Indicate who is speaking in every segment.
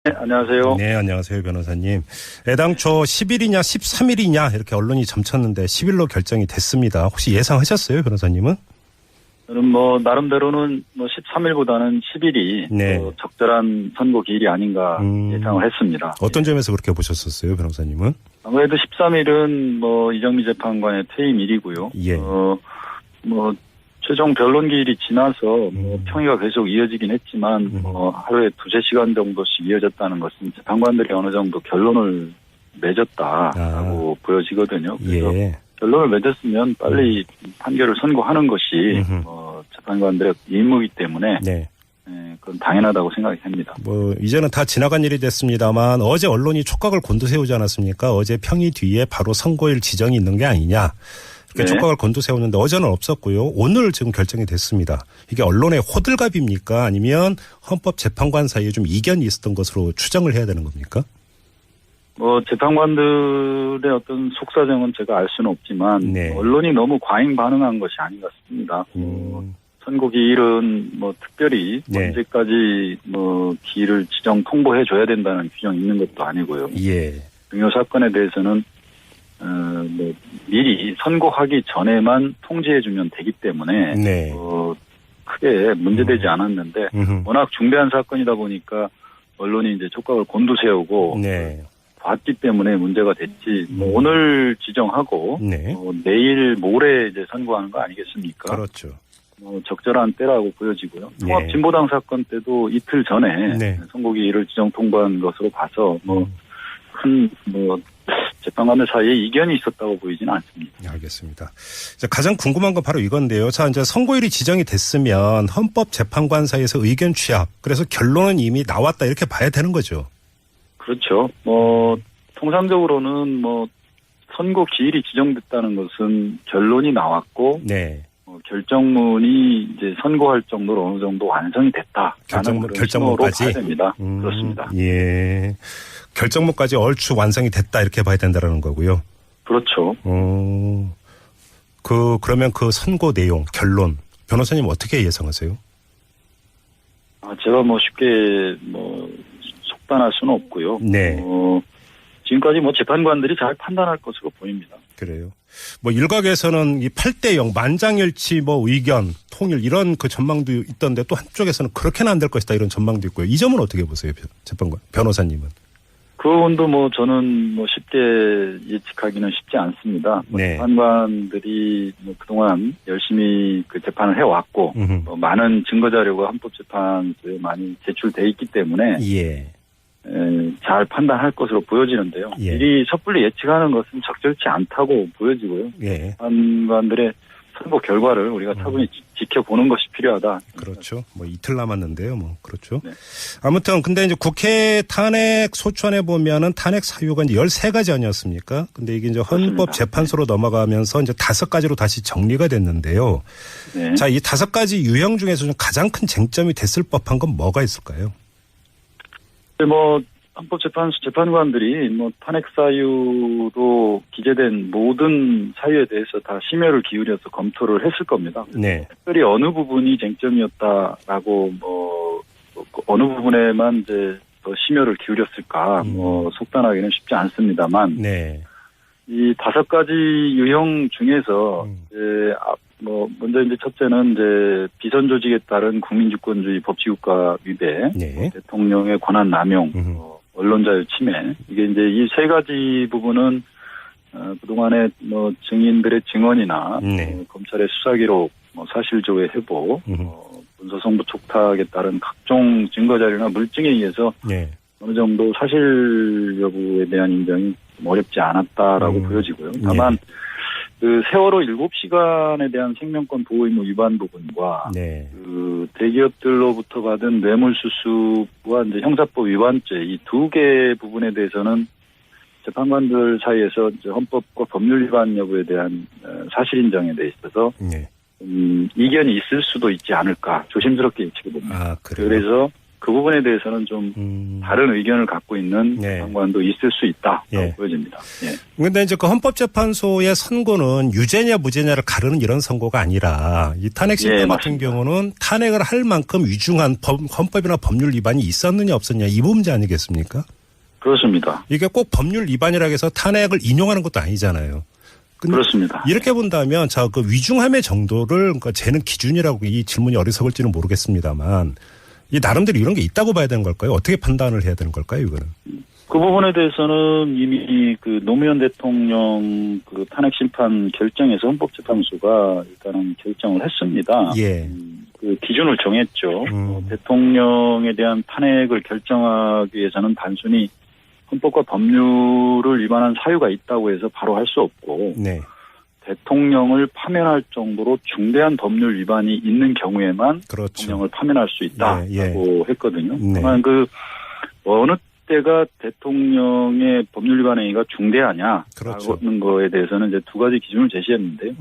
Speaker 1: 네, 안녕하세요.
Speaker 2: 네, 안녕하세요, 변호사님. 애당초 10일이냐 13일이냐 이렇게 언론이 점쳤는데 10일로 결정이 됐습니다. 혹시 예상하셨어요, 변호사님은?
Speaker 1: 저는 나름대로는 13일보다는 10일이
Speaker 2: 네.
Speaker 1: 적절한 선고 기일이 아닌가 예상을 했습니다.
Speaker 2: 어떤 점에서 그렇게 보셨었어요, 변호사님은?
Speaker 1: 아무래도 13일은 이정미 재판관의 퇴임일이고요.
Speaker 2: 예.
Speaker 1: 최종 변론 기일이 지나서 평의가 계속 이어지긴 했지만 하루에 2-3시간 정도씩 이어졌다는 것은 재판관들이 어느 정도 결론을 맺었다라고 보여지거든요. 그래서
Speaker 2: 예.
Speaker 1: 결론을 맺었으면 빨리 판결을 선고하는 것이 재판관들의 임무이기 때문에
Speaker 2: 네.
Speaker 1: 그건 당연하다고 생각이 됩니다.
Speaker 2: 이제는 다 지나간 일이 됐습니다만 어제 언론이 촉각을 곤두세우지 않았습니까? 어제 평의 뒤에 바로 선고일 지정이 있는 게 아니냐. 이렇게
Speaker 1: 네.
Speaker 2: 촉각을 곤두세우는데 어제는 없었고요. 오늘 지금 결정이 됐습니다. 이게 언론의 호들갑입니까? 아니면 헌법재판관 사이에 좀 이견이 있었던 것으로 추정을 해야 되는 겁니까?
Speaker 1: 재판관들의 어떤 속사정은 제가 알 수는 없지만
Speaker 2: 네.
Speaker 1: 언론이 너무 과잉 반응한 것이 아닌가 싶습니다. 선고 기일은 특별히
Speaker 2: 네.
Speaker 1: 언제까지 기일을 지정 통보해 줘야 된다는 규정이 있는 것도 아니고요.
Speaker 2: 예.
Speaker 1: 중요 사건에 대해서는 미리 선고하기 전에만 통지해 주면 되기 때문에
Speaker 2: 네.
Speaker 1: 크게 문제되지 않았는데 워낙 중대한 사건이다 보니까 언론이 이제 촉각을 곤두세우고
Speaker 2: 네.
Speaker 1: 봤기 때문에 문제가 됐지. 오늘 지정하고
Speaker 2: 네.
Speaker 1: 내일 모레 이제 선고하는 거 아니겠습니까?
Speaker 2: 그렇죠.
Speaker 1: 적절한 때라고 보여지고요.
Speaker 2: 네.
Speaker 1: 통합진보당 사건 때도 이틀 전에
Speaker 2: 네.
Speaker 1: 선고기일을 지정 통보한 것으로 봐서 큰 재판관들 사이에 이견이 있었다고 보이지는 않습니다.
Speaker 2: 알겠습니다. 가장 궁금한 건 바로 이건데요. 자, 이제 선고일이 지정이 됐으면 헌법재판관 사이에서 의견 취합, 그래서 결론은 이미 나왔다 이렇게 봐야 되는 거죠.
Speaker 1: 그렇죠. 통상적으로는 선고 기일이 지정됐다는 것은 결론이 나왔고,
Speaker 2: 네.
Speaker 1: 결정문이 이제 선고할 정도로 어느 정도 완성이 됐다.
Speaker 2: 결정문까지
Speaker 1: 봐야 됩니다. 그렇습니다.
Speaker 2: 예. 결정문까지 얼추 완성이 됐다 이렇게 봐야 된다는 거고요.
Speaker 1: 그렇죠.
Speaker 2: 그러면 그 선고 내용, 결론, 변호사님 어떻게 예상하세요?
Speaker 1: 제가 쉽게 속단할 수는 없고요.
Speaker 2: 네.
Speaker 1: 지금까지 재판관들이 잘 판단할 것으로 보입니다.
Speaker 2: 그래요. 일각에서는 이 8대0 만장일치 의견, 통일 이런 그 전망도 있던데 또 한쪽에서는 그렇게는 안 될 것이다 이런 전망도 있고요. 이 점은 어떻게 보세요, 재판관, 변호사님은?
Speaker 1: 그 부분도 저는 쉽게 예측하기는 쉽지 않습니다.
Speaker 2: 네.
Speaker 1: 재판관들이 그동안 열심히 그 재판을 해왔고 많은 증거 자료가 헌법재판소에 많이 제출돼 있기 때문에
Speaker 2: 예.
Speaker 1: 잘 판단할 것으로 보여지는데요.
Speaker 2: 예.
Speaker 1: 미리 섣불리 예측하는 것은 적절치 않다고 보여지고요.
Speaker 2: 예.
Speaker 1: 재판관들의 선고 결과를 우리가 차분히 지켜보는 것이 필요하다.
Speaker 2: 그렇죠. 이틀 남았는데요. 그렇죠.
Speaker 1: 네.
Speaker 2: 아무튼 근데 이제 국회 탄핵 소추안에 보면은 탄핵 사유가 이제 13가지 아니었습니까? 근데 이게 이제 헌법재판소로 넘어가면서 이제 5가지로 다시 정리가 됐는데요.
Speaker 1: 네.
Speaker 2: 자, 이 5가지 유형 중에서 좀 가장 큰 쟁점이 됐을 법한 건 뭐가 있을까요?
Speaker 1: 헌법재판소 재판관들이 탄핵 사유로 기재된 모든 사유에 대해서 다 심혈을 기울여서 검토를 했을 겁니다.
Speaker 2: 네.
Speaker 1: 특별히 어느 부분이 쟁점이었다라고 어느 부분에만 이제 더 심혈을 기울였을까 속단하기는 쉽지 않습니다만
Speaker 2: 네.
Speaker 1: 이 5가지 유형 중에서 먼저 이제 첫째는 이제 비선 조직에 따른 국민주권주의 법치국가 위배,
Speaker 2: 네.
Speaker 1: 대통령의 권한 남용, 언론 자유 침해. 이게 이제 이 3가지 부분은 그동안에 증인들의 증언이나
Speaker 2: 네.
Speaker 1: 검찰의 수사 기록, 사실 조회 회복, 문서 송부 촉탁에 따른 각종 증거 자료나 물증에 의해서
Speaker 2: 네. 어느
Speaker 1: 정도 사실 여부에 대한 인정이 어렵지 않았다라고 보여지고요. 다만 그 세월호 7시간에 대한 생명권 보호 의무 위반 부분과
Speaker 2: 네.
Speaker 1: 그 대기업들로부터 받은 뇌물수수와 이제 형사법 위반죄 이 2개 부분에 대해서는 재판관들 사이에서 이제 헌법과 법률 위반 여부에 대한 사실 인정에 대해 있어서 이견이 있을 수도 있지 않을까 조심스럽게 예측해 봅니다.
Speaker 2: 그래요?
Speaker 1: 그래서 그 부분에 대해서는 좀 다른 의견을 갖고 있는 재판관도 있을 수 있다고 보여집니다.
Speaker 2: 그런데 이제 그 헌법재판소의 선고는 유죄냐 무죄냐를 가르는 이런 선고가 아니라 이 탄핵 심판 같은 경우는 탄핵을 할 만큼 위중한 헌법이나 법률 위반이 있었느냐 없었냐 이 문제 아니겠습니까?
Speaker 1: 그렇습니다.
Speaker 2: 이게 꼭 법률 위반이라고 해서 탄핵을 인용하는 것도 아니잖아요.
Speaker 1: 그렇습니다.
Speaker 2: 이렇게 본다면 그 위중함의 정도를 그러니까 재는 기준이라고 이 질문이 어리석을지는 모르겠습니다만 이 나름대로 이런 게 있다고 봐야 되는 걸까요? 어떻게 판단을 해야 되는 걸까요, 이거는?
Speaker 1: 그 부분에 대해서는 이미 그 노무현 대통령 그 탄핵 심판 결정에서 헌법재판소가 일단은 결정을 했습니다. 그 기준을 정했죠. 대통령에 대한 탄핵을 결정하기 위해서는 단순히 헌법과 법률을 위반한 사유가 있다고 해서 바로 할 수 없고 대통령을 파면할 정도로 중대한 법률 위반이 있는 경우에만 대통령을 파면할 수 있다고 했거든요. 다만 그 어느 때가 대통령의 법률 위반 행위가 중대하냐라는 거에 대해서는 이제 두 가지 기준을 제시했는데요.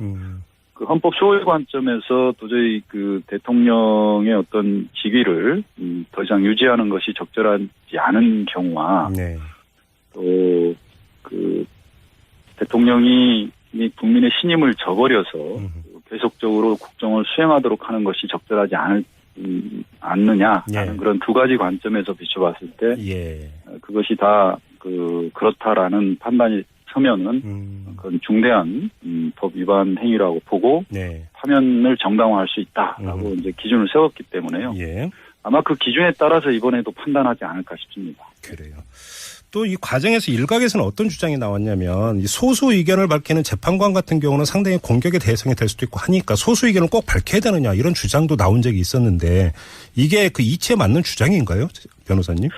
Speaker 1: 그 헌법 소홀 관점에서 도저히 그 대통령의 어떤 직위를 더 이상 유지하는 것이 적절하지 않은 경우와 또 그 대통령이 국민의 신임을 저버려서 계속적으로 국정을 수행하도록 하는 것이 적절하지 않느냐라는 그런 두 가지 관점에서 비춰봤을 때 그것이 다 그렇다라는 판단이 서면은 그건 중대한 법 위반 행위라고 보고 파면을 정당화할 수 있다라고 이제 기준을 세웠기 때문에요. 아마 그 기준에 따라서 이번에도 판단하지 않을까 싶습니다.
Speaker 2: 그래요. 또 이 과정에서 일각에서는 어떤 주장이 나왔냐면 이 소수 의견을 밝히는 재판관 같은 경우는 상당히 공격의 대상이 될 수도 있고 하니까 소수 의견을 꼭 밝혀야 되느냐 이런 주장도 나온 적이 있었는데 이게 그 이치에 맞는 주장인가요, 변호사님?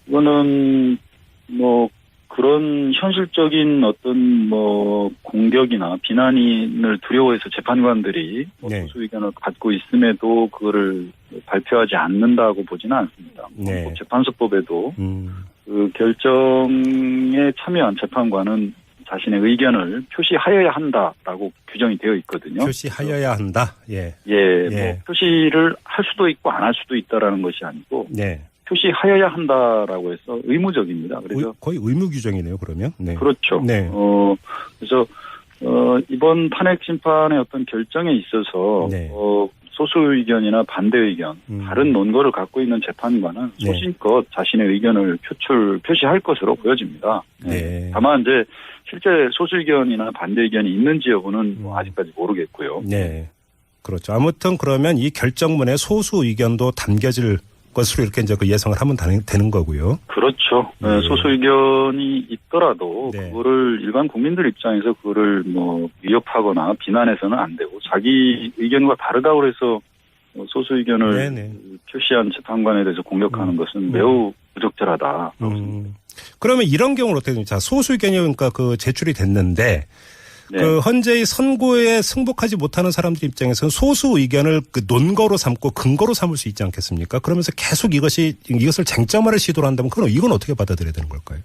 Speaker 1: 이거는 뭐 그런 현실적인 어떤 뭐 공격이나 비난을 두려워해서 재판관들이 소수 의견을 갖고 있음에도 그거를 발표하지 않는다고 보지는 않습니다. 재판소법에도 그 결정에 참여한 재판관은 자신의 의견을 표시하여야 한다라고 규정이 되어 있거든요.
Speaker 2: 표시하여야 한다.
Speaker 1: 뭐 표시를 할 수도 있고 안 할 수도 있다라는 것이 아니고 표시하여야 한다라고 해서 의무적입니다. 그래서
Speaker 2: 거의 의무 규정이네요. 그러면.
Speaker 1: 그렇죠. 그래서 이번 탄핵 심판의 어떤 결정에 있어서 소수 의견이나 반대 의견, 다른 논거를 갖고 있는 재판관은 소신껏 자신의 의견을 표시할 것으로 보여집니다. 다만 이제 실제 소수 의견이나 반대 의견이 있는지 여부는 아직까지 모르겠고요.
Speaker 2: 그렇죠. 아무튼 그러면 이 결정문에 소수 의견도 담겨질 것으로 이렇게 이제 그 예상을 하면 되는 거고요.
Speaker 1: 그렇죠. 소수 의견이 있더라도 그거를 일반 국민들 입장에서 그거를 뭐 위협하거나 비난해서는 안 되고 자기 의견과 다르다고 해서 소수 의견을 표시한 재판관에 대해서 공격하는 것은 매우 부적절하다.
Speaker 2: 그러면 이런 경우는 어떻게 됩니까? 소수 의견이 그러니까 그 제출이 됐는데 그 현재의 선고에 승복하지 못하는 사람들 입장에서는 소수 의견을 그 논거로 삼고 근거로 삼을 수 있지 않겠습니까? 그러면서 계속 이것을 쟁점화를 시도를 한다면 이건 어떻게 받아들여야 되는 걸까요?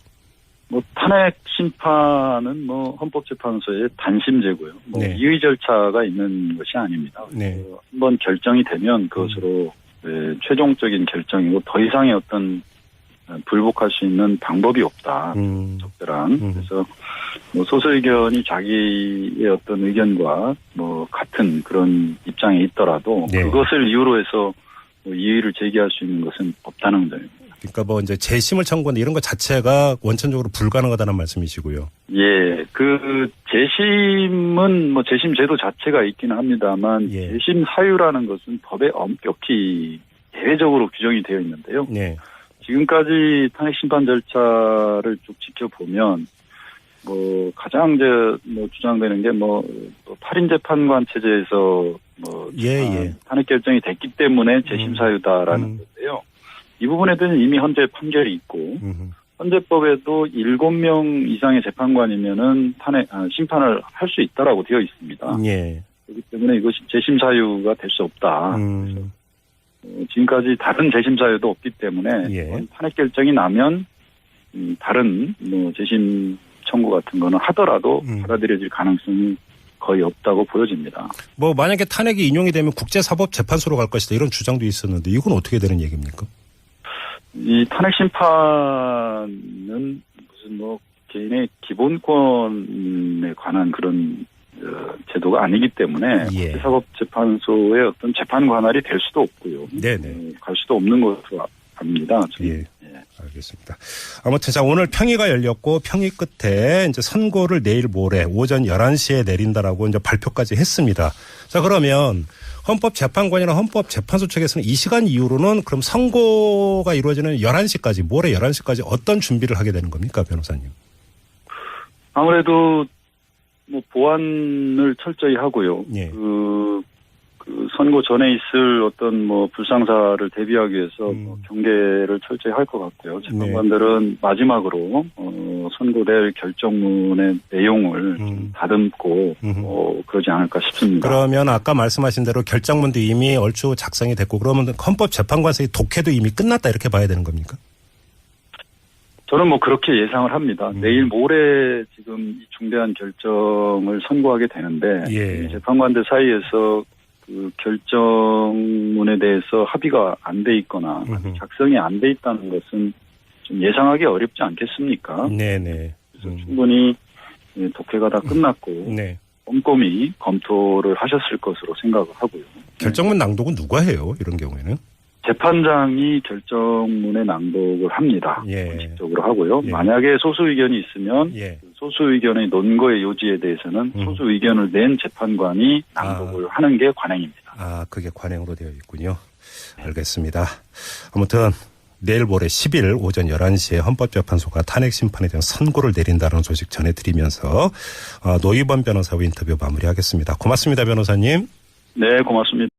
Speaker 1: 뭐 탄핵 심판은 뭐 헌법재판소의 단심제고요. 이의 절차가 있는 것이 아닙니다. 한번 결정이 되면 그것으로 최종적인 결정이고 더 이상의 어떤 불복할 수 있는 방법이 없다. 적절한. 그래서 뭐 소수 의견이 자기의 어떤 의견과 뭐 같은 그런 입장에 있더라도 그것을 이유로 해서 뭐 이의를 제기할 수 있는 것은 없다는 점입니다.
Speaker 2: 그러니까 뭐 이제 재심을 청구하는 이런 것 자체가 원천적으로 불가능하다는 말씀이시고요.
Speaker 1: 그 재심은 뭐 재심 제도 자체가 있기는 합니다만 재심 사유라는 것은 법에 엄격히 예외적으로 규정이 되어 있는데요. 지금까지 탄핵 심판 절차를 쭉 지켜보면 뭐 가장 뭐 주장되는 게 뭐 8인 재판관 체제에서 뭐 탄핵 결정이 됐기 때문에 재심 사유다라는 건데요. 이 부분에 대해서는 이미 현재 판결이 있고 헌재법에도 7명 이상의 재판관이면은 심판을 할 수 있다라고 되어 있습니다. 그렇기 때문에 이것이 재심 사유가 될 수 없다. 지금까지 다른 재심 사유도 없기 때문에 탄핵 결정이 나면 다른 뭐 재심 청구 같은 거는 하더라도 받아들여질 가능성이 거의 없다고 보여집니다.
Speaker 2: 뭐 만약에 탄핵이 인용이 되면 국제사법재판소로 갈 것이다 이런 주장도 있었는데 이건 어떻게 되는 얘기입니까?
Speaker 1: 이 탄핵 심판은 무슨 뭐 개인의 기본권에 관한 그런 제도가 아니기 때문에
Speaker 2: 예.
Speaker 1: 사법재판소의 어떤 재판 관할이 될 수도 없고요.
Speaker 2: 네네.
Speaker 1: 갈 수도 없는 것으로 압니다.
Speaker 2: 예. 알겠습니다. 아무튼 자 오늘 평의가 열렸고 평의 끝에 이제 선고를 내일 모레 오전 11시에 내린다라고 이제 발표까지 했습니다. 자 그러면 헌법재판관이나 헌법재판소 측에서는 이 시간 이후로는 그럼 선고가 이루어지는 11시까지 모레 11시까지 어떤 준비를 하게 되는 겁니까, 변호사님?
Speaker 1: 아무래도 뭐 보안을 철저히 하고요.
Speaker 2: 예.
Speaker 1: 그 선고 전에 있을 어떤 뭐 불상사를 대비하기 위해서 뭐 경계를 철저히 할 것 같고요. 재판관들은 마지막으로 선고될 결정문의 내용을 좀 다듬고 그러지 않을까 싶습니다.
Speaker 2: 그러면 아까 말씀하신 대로 결정문도 이미 얼추 작성이 됐고 그러면 헌법재판관의 독해도 이미 끝났다 이렇게 봐야 되는 겁니까?
Speaker 1: 저는 뭐 그렇게 예상을 합니다. 내일 모레 지금 이 중대한 결정을 선고하게 되는데
Speaker 2: 예.
Speaker 1: 재판관들 사이에서 그 결정문에 대해서 합의가 안 돼 있거나 작성이 안 돼 있다는 것은 좀 예상하기 어렵지 않겠습니까?
Speaker 2: 네네.
Speaker 1: 그래서 충분히 독해가 다 끝났고
Speaker 2: 네.
Speaker 1: 꼼꼼히 검토를 하셨을 것으로 생각을 하고요.
Speaker 2: 결정문 낭독은 누가 해요? 이런 경우에는?
Speaker 1: 재판장이 결정문에 낭독을 합니다.
Speaker 2: 예.
Speaker 1: 원칙적으로 하고요.
Speaker 2: 예.
Speaker 1: 만약에 소수 의견이 있으면
Speaker 2: 예.
Speaker 1: 소수 의견의 논거의 요지에 대해서는 소수 의견을 낸 재판관이 낭독을 하는 게 관행입니다.
Speaker 2: 아, 그게 관행으로 되어 있군요. 알겠습니다. 아무튼 내일 모레 10일 오전 11시에 헌법재판소가 탄핵 심판에 대한 선고를 내린다는 소식 전해드리면서 노희범 변호사와 인터뷰 마무리하겠습니다. 고맙습니다, 변호사님.
Speaker 1: 네, 고맙습니다.